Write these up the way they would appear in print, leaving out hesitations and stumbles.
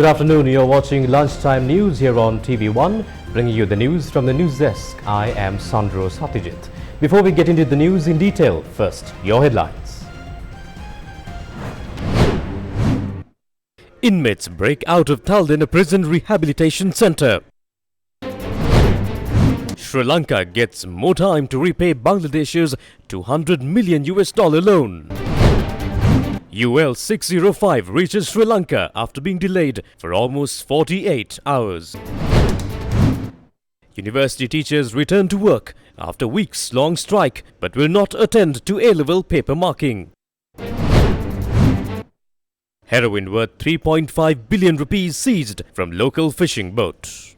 Good afternoon, you're watching Lunchtime News here on TV1, bringing you the news from the news desk. I am Sandro Satyajit. Before we get into the news in detail, first, your headlines. Inmates break out of Taldana Prison Rehabilitation Center. Sri Lanka gets more time to repay Bangladesh's $200 million loan. UL 605 reaches Sri Lanka after being delayed for almost 48 hours. University teachers return to work after weeks-long strike but will not attend to A-level paper marking. Heroin worth 3.5 billion rupees seized from local fishing boat.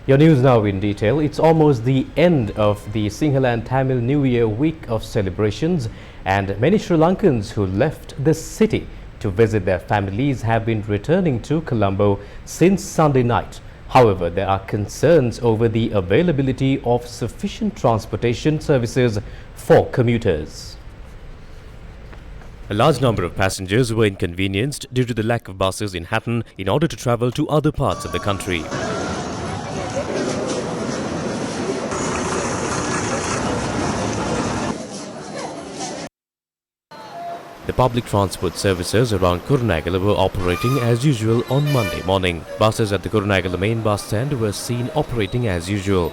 Your news now in detail. It's almost the end of the Sinhala and Tamil New Year week of celebrations, and many Sri Lankans who left the city to visit their families have been returning to Colombo since Sunday night. However, there are concerns over the availability of sufficient transportation services for commuters. A large number of passengers were inconvenienced due to the lack of buses in Hatton in order to travel to other parts of the country. The public transport services around Kurunegala were operating as usual on Monday morning. Buses at the Kurunegala main bus stand were seen operating as usual.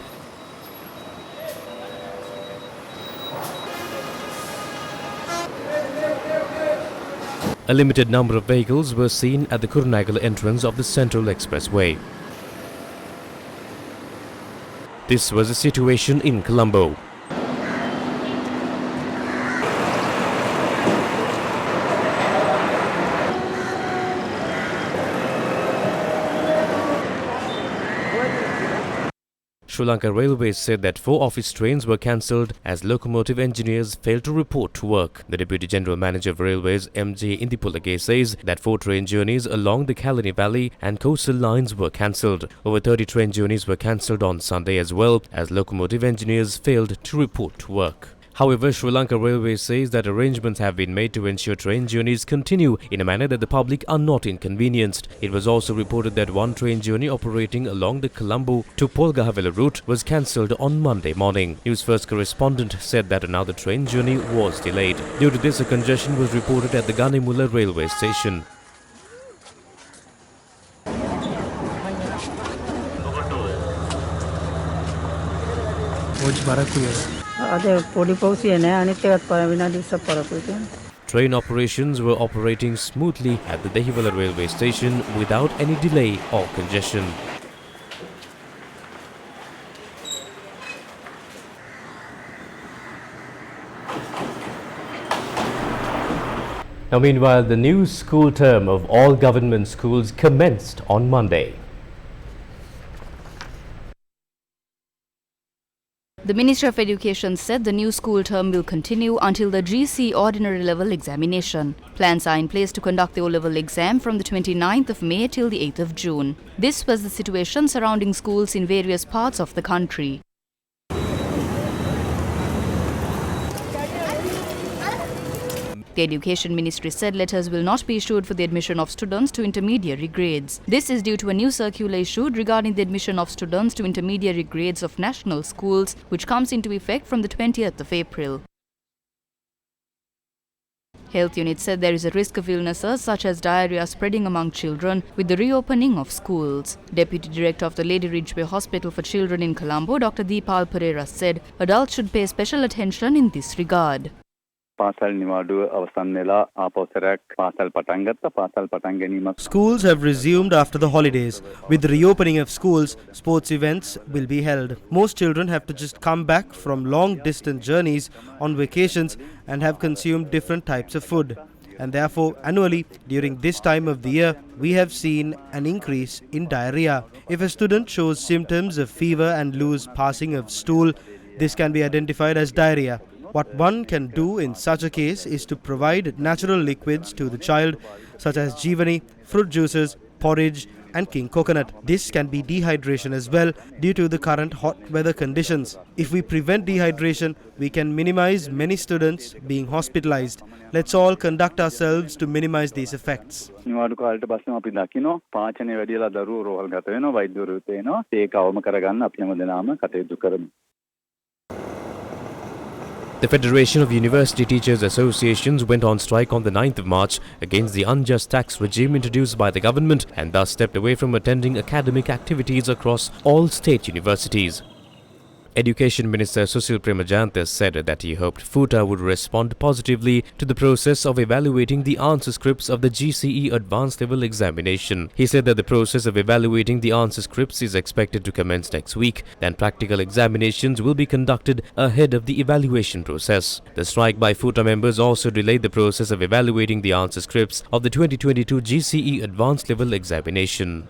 A limited number of vehicles were seen at the Kurunegala entrance of the Central Expressway. This was the situation in Colombo. Sri Lanka Railways said that 4 office trains were cancelled as locomotive engineers failed to report to work. The Deputy General Manager of Railways, M.J. Indipulage, says that 4 train journeys along the Kalani Valley and coastal lines were cancelled. Over 30 train journeys were cancelled on Sunday as well as locomotive engineers failed to report to work. However, Sri Lanka Railways says that arrangements have been made to ensure train journeys continue in a manner that the public are not inconvenienced. It was also reported that 1 train journey operating along the Colombo to Polgahavela route was cancelled on Monday morning. News First correspondent said that another train journey was delayed. Due to this, a congestion was reported at the Ganimula railway station. Train operations were operating smoothly at the Dehiwala railway station without any delay or congestion. Now, meanwhile, the new school term of all government schools commenced on Monday. The Minister of Education said the new school term will continue until the GC ordinary level examination. Plans are in place to conduct the O-level exam from the 29th of May till the 8th of June. This was the situation surrounding schools in various parts of the country. The Education Ministry said letters will not be issued for the admission of students to intermediary grades. This is due to a new circular issued regarding the admission of students to intermediary grades of national schools, which comes into effect from the 20th of April. Health unit said there is a risk of illnesses such as diarrhea spreading among children with the reopening of schools. Deputy Director of the Lady Ridgeway Hospital for Children in Colombo, Dr. Ajith P Pereira, said adults should pay special attention in this regard. Schools have resumed after the holidays. With the reopening of schools, sports events will be held. Most children have to just come back from long distance journeys on vacations and have consumed different types of food. And therefore, annually, during this time of the year, we have seen an increase in diarrhea. If a student shows symptoms of fever and loose passing of stool, this can be identified as diarrhea. What one can do in such a case is to provide natural liquids to the child such as jeevani, fruit juices, porridge and king coconut. This can be dehydration as well due to the current hot weather conditions. If we prevent dehydration, we can minimize many students being hospitalized. Let's all conduct ourselves to minimize these effects. නිවාඩු කාලේට පස්සෙම අපි දකිනවා පාචනය වැඩිලා දරුවෝ රෝහල්ගත වෙනවා වෛද්‍යවරුත් එනවා ඒක අවම කරගන්න අපි හැමදෙනාම කටයුතු කරමු. The Federation of University Teachers Associations went on strike on the 9th of March against the unjust tax regime introduced by the government and thus stepped away from attending academic activities across all state universities. Education Minister Susil Premajanth said that he hoped FUTA would respond positively to the process of evaluating the answer scripts of the GCE Advanced Level Examination. He said that the process of evaluating the answer scripts is expected to commence next week. Then practical examinations will be conducted ahead of the evaluation process. The strike by FUTA members also delayed the process of evaluating the answer scripts of the 2022 GCE Advanced Level Examination.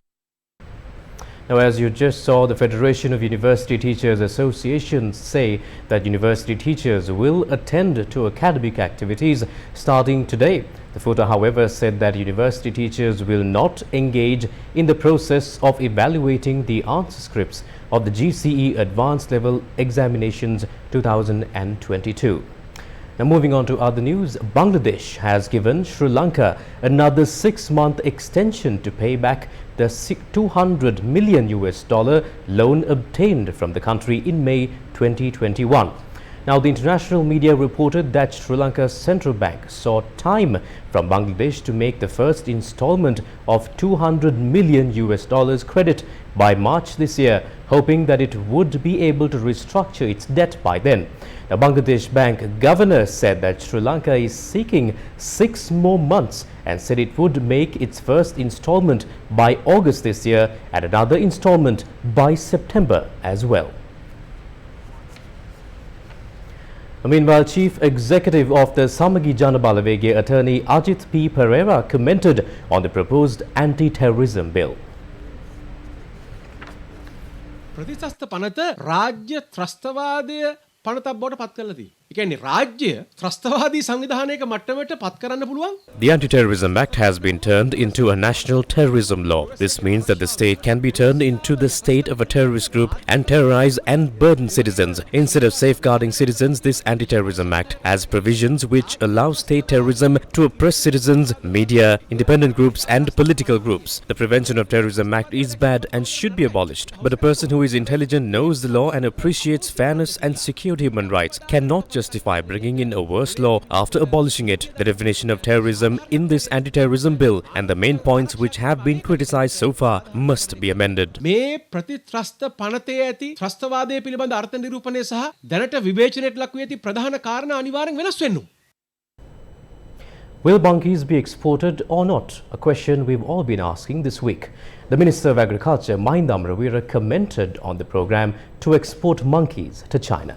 Now, as you just saw, the Federation of University Teachers Associations say that university teachers will attend to academic activities starting today. The FUTA, however, said that university teachers will not engage in the process of evaluating the answer scripts of the GCE Advanced Level Examinations 2022. Now, moving on to other news, Bangladesh has given Sri Lanka another 6-month extension to pay back the $200 million loan obtained from the country in May 2021. Now, the international media reported that Sri Lanka's central bank sought time from Bangladesh to make the first installment of $200 million credit by March this year, hoping that it would be able to restructure its debt by then. Now, Bangladesh Bank governor said that Sri Lanka is seeking 6 more months and said it would make its first installment by August this year and another installment by September as well. Meanwhile, Chief Executive of the Samagi Janabalawege attorney Ajith P Pereira commented on the proposed anti-terrorism bill. ප්‍රතිශස්ත පනත රාජ්‍ය ත්‍රස්තවාදය පනතක් බවට පත් කරලා තියෙනවා. ඒ කියන්නේ රාජ්‍ය ත්‍රස්තවාදී සංවිධානයක මට්ටමට පත් කරන්න පුළුවන්. The Anti-Terrorism Act has been turned into a national terrorism law. This means that the state can be turned into the state of a terrorist group and terrorize and burden citizens. Instead of safeguarding citizens, this Anti-Terrorism Act has provisions which allow state terrorism to oppress citizens, media, independent groups and political groups. The Prevention of Terrorism Act is bad and should be abolished. But a person who is intelligent, knows the law and appreciates fairness and secured human rights cannot justify bringing in a worse law after abolishing it. The definition of terrorism in this anti-terrorism bill and the main points which have been criticized so far must be amended. මේ ප්‍රතිත්‍රස්ත පනතේ ඇති ත්‍රස්තවාදය පිළිබඳ අර්ථ නිරූපණය සහ දැනට විවේචනයට ලක් වී ඇති ප්‍රධාන කාරණා අනිවාර්යෙන් වෙනස් වෙන්න. Will monkeys be exported or not? A question we've all been asking this week. The Minister of Agriculture, Mahindam Ravira, commented on the program to export monkeys to China.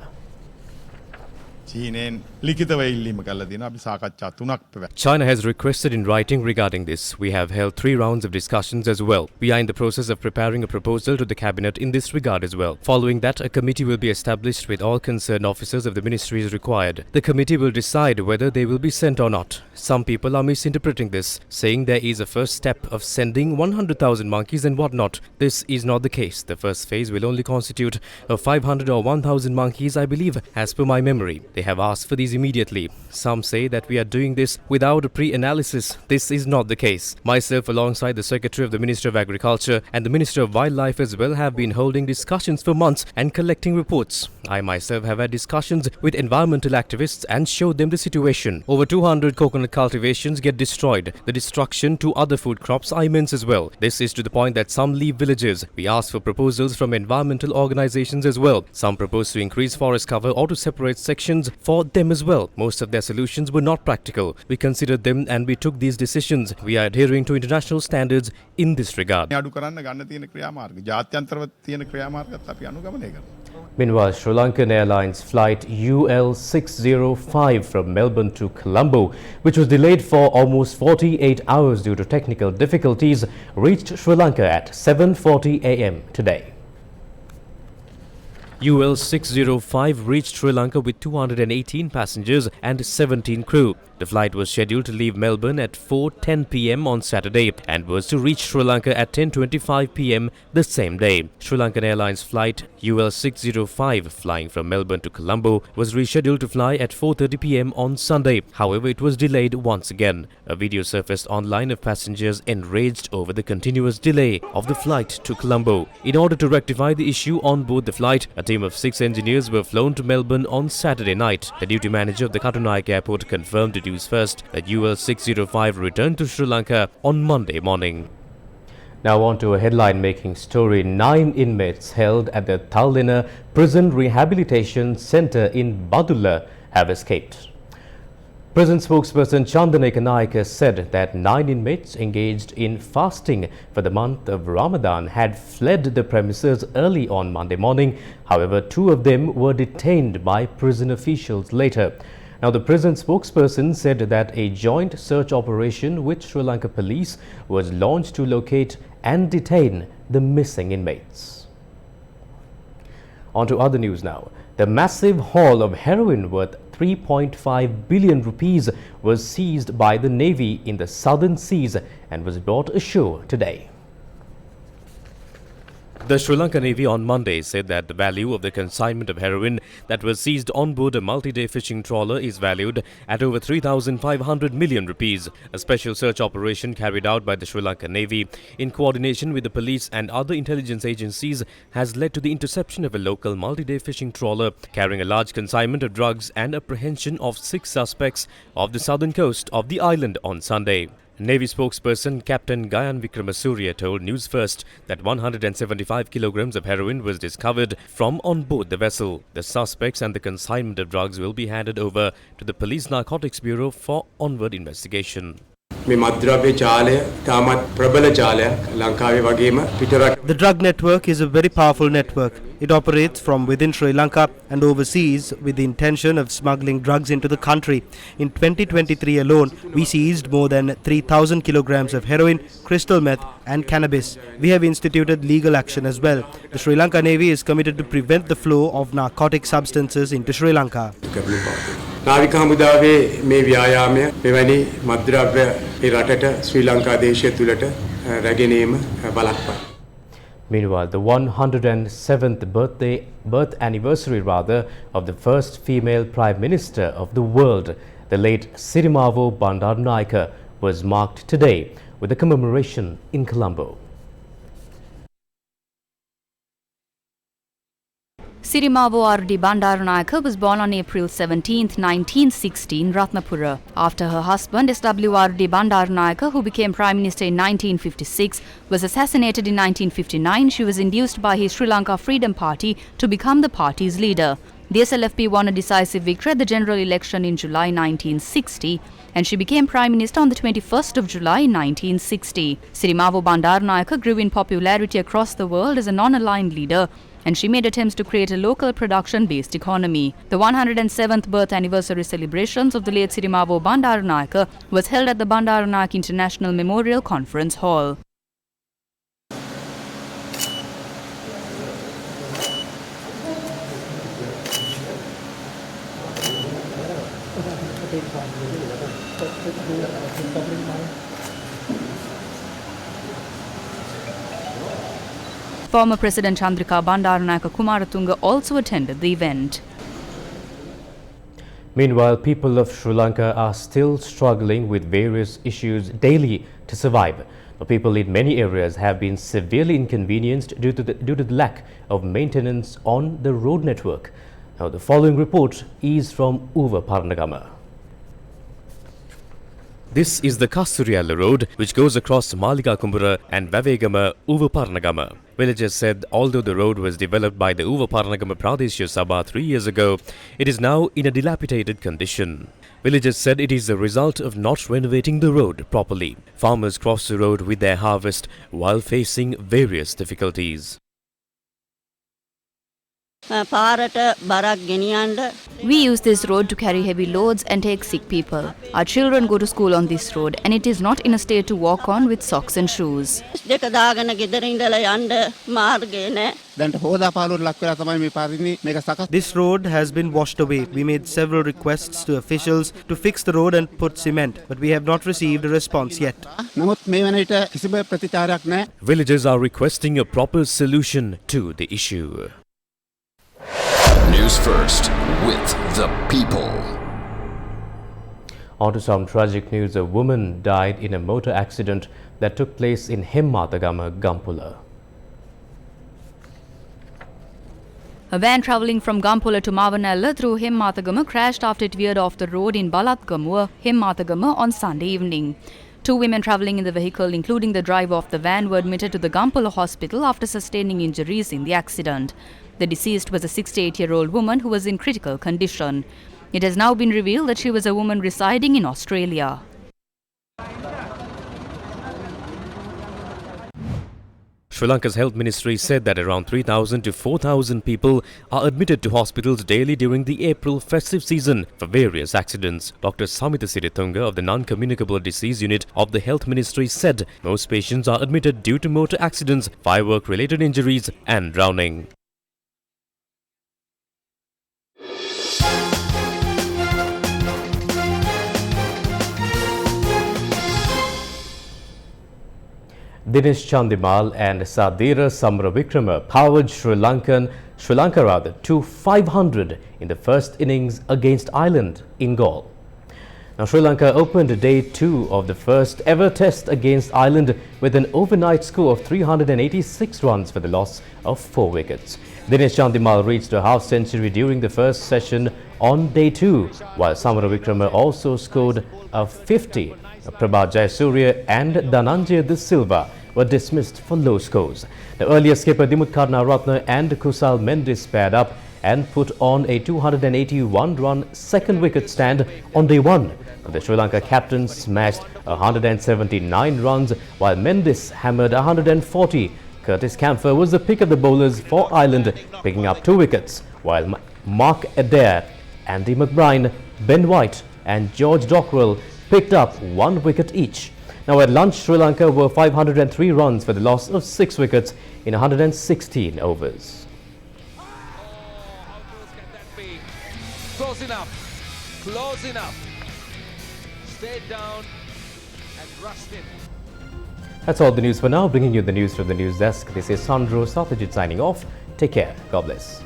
China has requested in writing regarding this. We have held 3 rounds of discussions as well. We are in the process of preparing a proposal to the cabinet in this regard as well. Following that, a committee will be established with all concerned officers of the ministries required. The committee will decide whether they will be sent or not. Some people are misinterpreting this, saying there is a first step of sending 100,000 monkeys and whatnot. This is not the case. The first phase will only constitute of 500 or 1,000 monkeys, I believe, as per my memory. They have asked for these immediately. Some say that we are doing this without a pre-analysis. This is not the case. Myself, alongside the Secretary of the Ministry of Agriculture and the Minister of Wildlife as well, have been holding discussions for months and collecting reports. I myself have had discussions with environmental activists and showed them the situation. Over 200 coconut cultivations get destroyed. The destruction to other food crops are immense as well. This is to the point that some leave villages. We asked for proposals from environmental organizations as well. Some propose to increase forest cover or to separate sections for them as well. Most of their solutions were not practical. We considered them and we took these decisions. We are adhering to international standards in this regard. Meanwhile, Sri Lankan Airlines flight UL605 from Melbourne to Colombo, which was delayed for almost 48 hours due to technical difficulties, reached Sri Lanka at 7:40 a.m. today. UL 605 reached Sri Lanka with 218 passengers and 17 crew. The flight was scheduled to leave Melbourne at 4:10 p.m. on Saturday and was to reach Sri Lanka at 10:25 p.m. the same day. Sri Lankan Airlines flight UL 605 flying from Melbourne to Colombo was rescheduled to fly at 4:30 p.m. on Sunday. However, it was delayed once again. A video surfaced online of passengers enraged over the continuous delay of the flight to Colombo. In order to rectify the issue on board the flight, a team of 6 engineers were flown to Melbourne on Saturday night. The duty manager of the Katunayake airport confirmed to News First that UL 605 returned to Sri Lanka on Monday morning. Now on to a headline-making story. 9 inmates held at the Tallina Prison Rehabilitation Centre in Badulla have escaped. Prison spokesperson Chandana Naik said that 9 inmates engaged in fasting for the month of Ramadan had fled the premises early on Monday morning. However, 2 of them were detained by prison officials later. Now, the prison spokesperson said that a joint search operation with Sri Lanka police was launched to locate and detain the missing inmates. On to other news now. The massive haul of heroin worth 3.5 billion rupees was seized by the Navy in the southern seas and was brought ashore today. The Sri Lanka Navy on Monday said that the value of the consignment of heroin that was seized on board a multi-day fishing trawler is valued at over 3,500 million rupees. A special search operation carried out by the Sri Lanka Navy in coordination with the police and other intelligence agencies has led to the interception of a local multi-day fishing trawler carrying a large consignment of drugs and apprehension of 6 suspects off the southern coast of the island on Sunday. Navy spokesperson Captain Gayan Vikramasuriya told News First that 175 kilograms of heroin was discovered from on board the vessel. The suspects and the consignment of drugs will be handed over to the Police Narcotics Bureau for onward investigation. The drug network is a very powerful network. It operates from within Sri Lanka and overseas with the intention of smuggling drugs into the country. In 2023 alone, we seized more than 3,000 kilograms of heroin, crystal meth and cannabis. We have instituted legal action as well. The Sri Lanka Navy is committed to prevent the flow of narcotic substances into Sri Lanka. නාවික හමුදාවේ මේ ව්‍යායාමය මෙවැනි මත්ද්‍රව්‍ය ඒ රටට ශ්‍රී ලංකා දේශය තුලට රැගෙනීම බලක්වයි. Meanwhile, the 107th birth anniversary of the first female Prime Minister of the world, the late Sirimavo Bandaranaike, was marked today with a commemoration in Colombo. Sirimavo R.D. Bandaranaike was born on April 17, 1960 in Ratnapura. After her husband S.W.R.D. Bandaranaike, who became Prime Minister in 1956, was assassinated in 1959, she was induced by his Sri Lanka Freedom Party to become the party's leader. The SLFP won a decisive victory at the general election in July 1960 and she became Prime Minister on the 21st of July 1960. Sirimavo Bandaranaike grew in popularity across the world as a non-aligned leader and she made attempts to create a local production-based economy. The 107th birth anniversary celebrations of the late Sirimavo Bandaranaike was held at the Bandaranaike International Memorial Conference Hall. Former President Chandrika Bandaranaike Kumaratunga also attended the event. Meanwhile, people of Sri Lanka are still struggling with various issues daily to survive. The people in many areas have been severely inconvenienced due to the lack of maintenance on the road network. Now, the following report is from Uva Paranagama. This is the Kasuriala road which goes across Malika Kumbura and Vavegama Uva Paranagama. Villagers said although the road was developed by the Uva Paranagama Pradeshya Sabha 3 years ago, it is now in a dilapidated condition. Villagers said it is the result of not renovating the road properly. Farmers cross the road with their harvest while facing various difficulties. පාරට බරක් ගෙනියන්න We use this road to carry heavy loads and take sick people. Our children go to school on this road and it is not in a state to walk on with socks and shoes. දෙක දාගෙන ගෙදර ඉඳලා යන්න මාර්ගේ නැහැ. දැන්ට හොදා පාලුවට ලක් වෙලා තමයි මේ පාරිනේ මේක සකස්. This road has been washed away. We made several requests to officials to fix the road and put cement, but we have not received a response yet. නමුත් මේ වෙන විට කිසිම ප්‍රතිචාරයක් නැහැ. Villagers are requesting a proper solution to the issue. News first with the people. On to some tragic news. A woman died in a motor accident that took place in Hemmatagama, Gampula. A van travelling from Gampula to Mavanalla through Hemmatagama crashed after it veered off the road in Balatgamua, Hemmatagama on Sunday evening. Two women travelling in the vehicle, including the driver of the van, were admitted to the Gampula hospital after sustaining injuries in the accident. The deceased was a 68-year-old woman who was in critical condition. It has now been revealed that she was a woman residing in Australia. Sri Lanka's health ministry said that around 3,000 to 4,000 people are admitted to hospitals daily during the April festive season for various accidents. Dr. Samita Siritunga of the Non-Communicable Disease Unit of the Health Ministry said most patients are admitted due to motor accidents, firework-related injuries and drowning. Dinesh Chandimal and Sadira Samaravikrama powered Sri Lanka to 500 in the first innings against Ireland in Galle. Now Sri Lanka opened day 2 of the first ever test against Ireland with an overnight score of 386 runs for the loss of 4 wickets. Dinesh Chandimal reached a half century during the first session on day 2, while Samaravikrama also scored a 50. Prabhat Jayasuriya and Dhananjay De Silva were dismissed for low scores. The earlier skipper Dimut Karnaratne and Kusal Mendis paired up and put on a 281-run second wicket stand on day 1. The Sri Lanka captain smashed 179 runs while Mendis hammered 140. Curtis Camphor was the pick of the bowlers for Ireland, picking up 2 wickets, while Mark Adair, Andy McBride, Ben White and George Dockrell picked up 1 wicket each. Now at lunch, Sri Lanka were 503 runs for the loss of 6 wickets in 116 overs. How close can that be? Close enough. Close enough. Stayed down and rushed in. That's all the news for now. Bringing you the news from the news desk. This is Sandro Sathajit signing off. Take care. God bless.